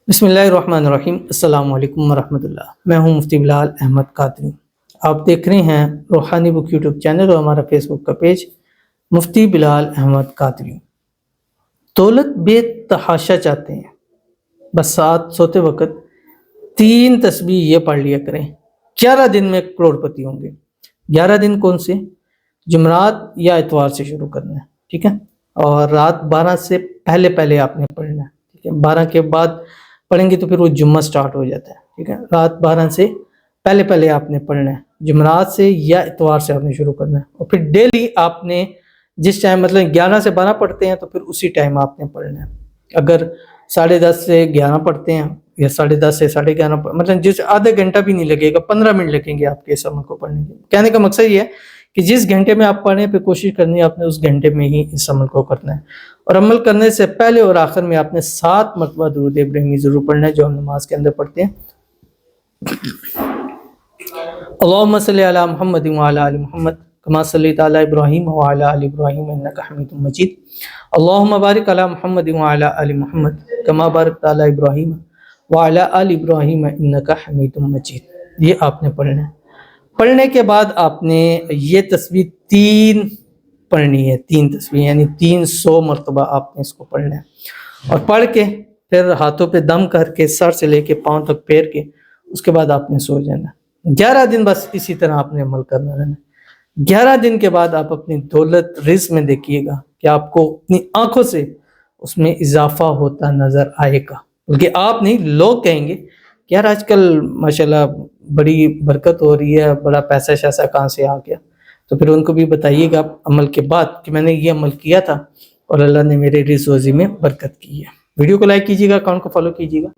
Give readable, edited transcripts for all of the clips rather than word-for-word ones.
بسم اللہ الرحمن الرحیم۔ السلام علیکم ورحمۃ اللہ۔ میں ہوں مفتی بلال احمد قادری۔ آپ دیکھ رہے ہیں روحانی بک یوٹیوب چینل اور ہمارا فیس بک کا پیج مفتی بلال احمد قادری۔ دولت بے تحاشا چاہتے ہیں، بس ساتھ سوتے وقت 3 تسبیح یہ پڑھ لیا کریں، 11 دن میں کروڑ پتی ہوں گے۔ 11 دن کون سے؟ جمعرات یا اتوار سے شروع کرنا ہے، ٹھیک ہے، اور رات 12 سے پہلے آپ نے پڑھنا ہے، ٹھیک ہے۔ 12 کے بعد پڑھیں گے تو پھر وہ جمعہ سٹارٹ ہو جاتا ہے، ٹھیک ہے۔ رات 12 سے پہلے آپ نے پڑھنا ہے، جمعرات سے یا اتوار سے آپ نے شروع کرنا ہے، اور پھر ڈیلی آپ نے جس ٹائم مطلب 11 سے 12 پڑھتے ہیں تو پھر اسی ٹائم آپ نے پڑھنا ہے۔ اگر 10:30 سے 11 پڑھتے ہیں یا 10:30 سے 11:30 مطلب جس آدھا گھنٹہ بھی نہیں لگے گا، 15 منٹ لگیں گے آپ کے اس عمل کو پڑھنے کے۔ کہنے کا مقصد یہ ہے کہ جس گھنٹے میں آپ پڑھیں پہ کوشش کرنی ہے آپ نے اس گھنٹے میں ہی اس عمل کو کرنا ہے، اور عمل کرنے سے پہلے اور آخر میں آپ نے 7 مرتبہ درود ابراہیمی ضرور پڑھنا ہے، جو ہم نماز کے اندر پڑھتے ہیں۔ اللہم صلی علی محمد وعلی آل محمد کما صلیت علی ابراہیم وعلی آل ابراہیم انک حمید مجید۔ اللہم بارک علی محمد وعلی آل محمد کما بارکت علی ابراہیم وعلی آل ابراہیم انک حمید مجید۔ یہ آپ نے پڑھنا ہے۔ پڑھنے کے بعد آپ نے یہ تسبیح 3 پڑھنی ہے، 3 تسبیح یعنی 300 مرتبہ آپ نے اس کو پڑھنا ہے، اور پڑھ کے پھر ہاتھوں پہ دم کر کے سر سے لے کے پاؤں تک پھیر کے اس کے بعد آپ نے سو جانا ہے۔ 11 دن بس اسی طرح آپ نے عمل کرنا رہنا ہے۔ 11 دن کے بعد آپ اپنی دولت رزق میں دیکھیے گا کہ آپ کو اپنی آنکھوں سے اس میں اضافہ ہوتا نظر آئے گا، بلکہ آپ نہیں، لوگ کہیں گے کہ یار آج کل ماشاءاللہ بڑی برکت ہو رہی ہے، بڑا پیسہ شیسہ کہاں سے آ گیا۔ تو پھر ان کو بھی بتائیے گا عمل کے بعد کہ میں نے یہ عمل کیا تھا اور اللہ نے میرے رزق روزی میں برکت کی ہے۔ ویڈیو کو لائک کیجیے گا، اکاؤنٹ کو فالو کیجیے گا۔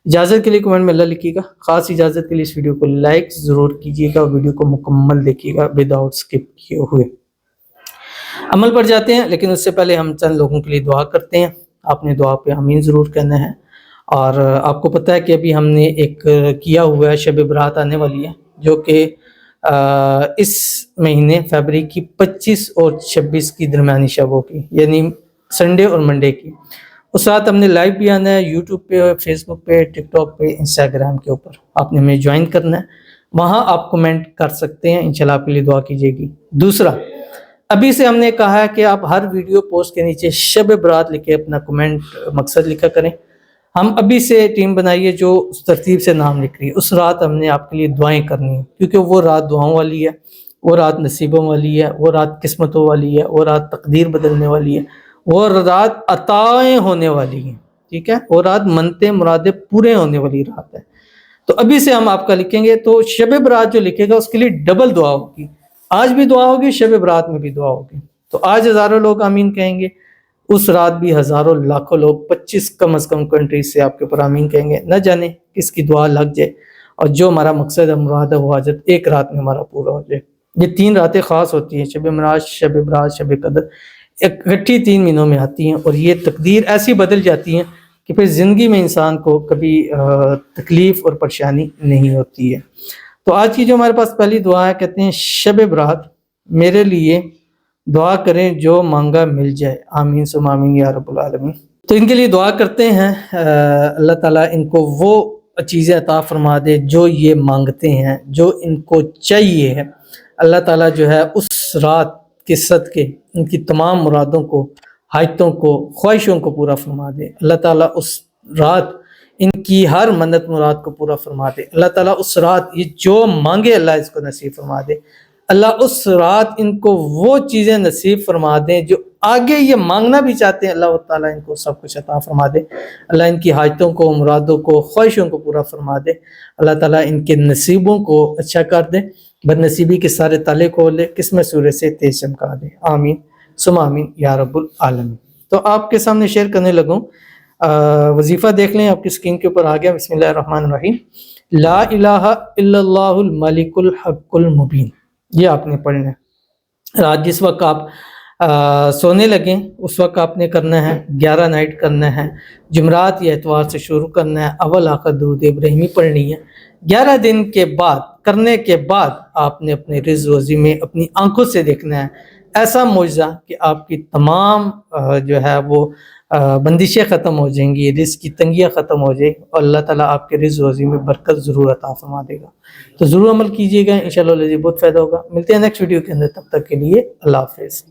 اجازت کے لیے کمنٹ میں اللہ لکھیے گا، خاص اجازت کے لیے اس ویڈیو کو لائک ضرور کیجیے گا، ویڈیو کو مکمل دیکھیے گا وداؤٹ سکپ کیے ہوئے۔ عمل پر جاتے ہیں، لیکن اس سے پہلے ہم چند لوگوں کے لیے دعا کرتے ہیں۔ آپ نے دعا پہ آمین ضرور کہنا ہے، اور آپ کو پتہ ہے کہ ابھی ہم نے ایک کیا ہوا ہے، شب برات آنے والی ہے، جو کہ اس مہینے فیبرری کی 25 اور 26 کی درمیانی شبوں کی، یعنی سنڈے اور منڈے کی۔ اس رات ہم نے لائیو بھی آنا ہے، یوٹیوب پہ، فیس بک پہ، ٹک ٹاک پہ، انسٹاگرام کے اوپر آپ نے ہمیں جوائن کرنا ہے۔ وہاں آپ کمنٹ کر سکتے ہیں، انشاءاللہ آپ کے لیے دعا کیجیے گی۔ دوسرا، ابھی سے ہم نے کہا ہے کہ آپ ہر ویڈیو پوسٹ کے نیچے شب برات لکھے اپنا کمنٹ مقصد لکھا کریں۔ ہم ابھی سے ٹیم بنائیے جو اس ترتیب سے نام لکھ رہی ہے۔ اس رات ہم نے آپ کے لیے دعائیں کرنی ہیں، کیونکہ وہ رات دعاؤں والی ہے، وہ رات نصیبوں والی ہے، وہ رات قسمتوں والی ہے، وہ رات تقدیر بدلنے والی ہے، وہ رات عطائیں ہونے والی ہیں، ٹھیک ہے، وہ رات منتیں مرادیں پورے ہونے والی رات ہے۔ تو ابھی سے ہم آپ کا لکھیں گے تو شب برات جو لکھے گا اس کے لیے ڈبل دعا ہوگی، آج بھی دعا ہوگی، شب برات میں بھی دعا ہوگی۔ تو آج ہزاروں لوگ آمین کہیں گے، اس رات بھی ہزاروں لاکھوں لوگ 25 کم از کم کنٹریز سے آپ کے اوپر آمین کہیں گے۔ نہ جانے کس کی دعا لگ جائے اور جو ہمارا مقصد ہے، مراد ہے، وہ حاجت ایک رات میں ہمارا پورا ہو جائے۔ یہ 3 راتیں خاص ہوتی ہیں، شب معراج، شب برات، شب قدر، اکٹھی 3 مہینوں میں آتی ہیں، اور یہ تقدیر ایسی بدل جاتی ہیں کہ پھر زندگی میں انسان کو کبھی تکلیف اور پریشانی نہیں ہوتی ہے۔ تو آج کی جو ہمارے پاس پہلی دعا ہے، کہتے ہیں شب برات میرے لیے دعا کریں جو مانگا مل جائے، آمین ثم آمین یا رب العالمین۔ تو ان کے لیے دعا کرتے ہیں، اللہ تعالیٰ ان کو وہ چیزیں عطا فرما دے جو یہ مانگتے ہیں، جو ان کو چاہیے ہے۔ اللہ تعالیٰ جو ہے اس رات کے صدقے ان کی تمام مرادوں کو، حاجتوں کو، خواہشوں کو پورا فرما دے۔ اللہ تعالیٰ اس رات ان کی ہر منت مراد کو پورا فرما دے۔ اللہ تعالیٰ اس رات یہ جو مانگے اللہ اس کو نصیب فرما دے۔ اللہ اس رات ان کو وہ چیزیں نصیب فرما دیں جو آگے یہ مانگنا بھی چاہتے ہیں، اللہ تعالیٰ ان کو سب کچھ عطا فرما دے۔ اللہ ان کی حاجتوں کو، مرادوں کو، خواہشوں کو پورا فرما دے۔ اللہ تعالیٰ ان کے نصیبوں کو اچھا کر دے، بد نصیبی کے سارے تالے کھول دے، قسمت سورہ سے تیز چمکا دے، آمین ثم آمین یا رب العالمین۔ تو آپ کے سامنے شیئر کرنے لگوں، وظیفہ دیکھ لیں، آپ کی اسکرین کے اوپر آ گیا۔ بسم اللہ الرحمن الرحیم، لا الہ الا اللہ الملک الحق المبین، یہ آپ نے پڑھنا ہے۔ رات جس وقت آپ سونے لگیں اس وقت آپ نے کرنا ہے، 11 نائٹ کرنا ہے، جمعرات یا اتوار سے شروع کرنا ہے، اول آخر درود ابراہیمی پڑھنی ہے۔ 11 دن کے بعد کرنے کے بعد آپ نے اپنے رزق روزی میں اپنی آنکھوں سے دیکھنا ہے ایسا معجزہ کہ آپ کی تمام جو ہے وہ بندشیں ختم ہو جائیں گی، رزق کی تنگیاں ختم ہو جائے اور اللہ تعالیٰ آپ کے رزق روزی میں برکت ضرور عطا فرما دے گا. تو ضرور عمل کیجیے گا، انشاءاللہ بہت فائدہ ہوگا. ملتے ہیں نیکسٹ ویڈیو کے اندر، تب تک کے لیے اللہ حافظ.